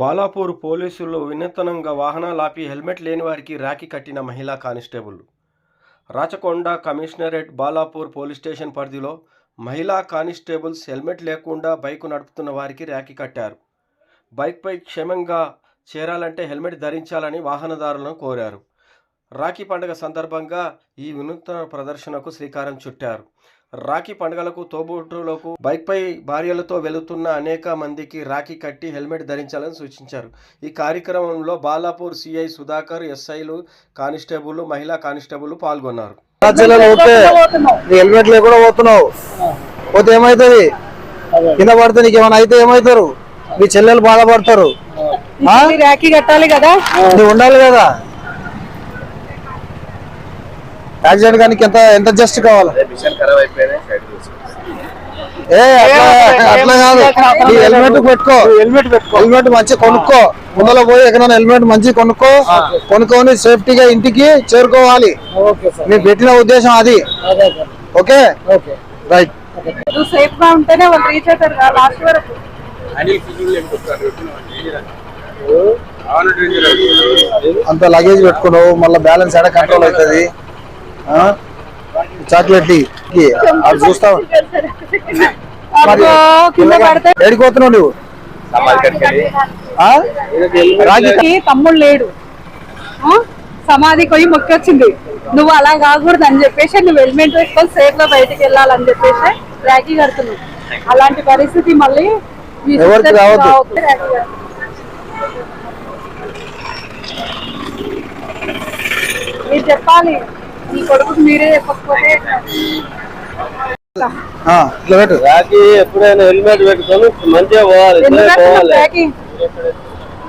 బాలాపూర్ పోలీసులు వినూత్నంగా వాహనాలాపి హెల్మెట్ లేని వారికి రాఖీ కట్టిన మహిళా constable. Rachakonda commissionerate Balapur police station పరిధిలో మహిళా కానిస్టేబుల్స్ హెల్మెట్ లేకుండా బైకు నడుపుతున్న వారికి రాఖీ కట్టారు. బైక్పై క్షేమంగా చేరాలంటే హెల్మెట్ ధరించాలని వాహనదారులను కోరారు. రాఖీ పండుగ సందర్భంగా ఈ వినూత్న ప్రదర్శనకు శ్రీకారం చుట్టారు. రాఖీ పండుగలకు తోబుట్టువులకు బైక్పై భార్యలతో వెళుతున్న అనేక మందికి రాఖీ కట్టి హెల్మెట్ ధరించాలని సూచించారు. ఈ కార్యక్రమంలో బాలాపూర్ సిఐ సుధాకర్, ఎస్ఐలు, కానిస్టేబుల్, మహిళా కానిస్టేబుల్ పాల్గొన్నారు. హెల్మెట్ లేకుండా పోతున్నావు, పోతే ఏమైతుంది? కింద పడితే నీకు ఏమైనా అయితే ఏమవుతారు? మీ చెల్లెలు బాధపడతారు. రాఖీ కట్టాలి కదా, నువ్వు ఉండాలి కదా. యాక్సిడెంట్ కానీ ఎంత జస్ట్ కావాలి? అట్లా కాదు, హెల్మెట్ పెట్టుకో. హెల్మెట్ మంచి కొనుక్కో. ముందర పోయి ఎక్కడైనా హెల్మెట్ మంచి కొనుక్కొని సేఫ్టీగా ఇంటికి చేరుకోవాలి. మీరు పెట్టిన ఉద్దేశం అది. Okay, right. సేఫ్ గా ఉంటేనే వాళ్ళు రీచ్ అవుతారు లాస్ట్ వరకు. అంత లగేజ్ పెట్టుకున్నావు, మళ్ళీ బ్యాలెన్స్ ఎక్కడ కంట్రోల్ అవుతుంది? చాక్లెట్ అది చూస్తావు. ఏడిపోతున్నావు నువ్వు? తమ్ముడు లేడు, సమాధి పోయి మొక్కొచ్చింది. నువ్వు అలా కాకూడదు అని చెప్పేసి నువ్వు హెల్మెట్ వేసుకొని సేఫ్ గా బయటకు వెళ్ళాలని చెప్పేసి రాఖీ కడుతున్నావు. అలాంటి పరిస్థితి మళ్ళీ ఎవరికి రావద్దు. మీరు చెప్పాలి, మీ కొడుకు మీరే చెప్పకపోతే. ఎప్పుడైనా హెల్మెట్ పెట్టుకొని మంచిగా పోవాలి.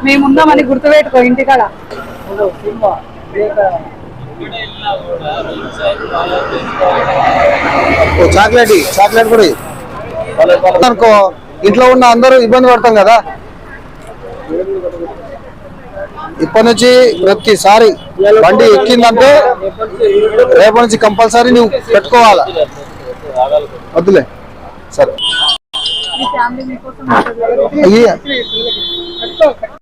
మేముందామని గుర్తుపెట్టుకో ఇంటికాడ. చాక్లెట్ కూడా అనుకో. ఇంట్లో ఉన్న అందరూ ఇబ్బంది పడతాం కదా. ఇప్పటి నుంచి ప్రతిసారి బండి ఎక్కిందంటే రేపటి నుంచి కంపల్సరీ నువ్వు పెట్టుకోవాలా. వద్దులే, సరే.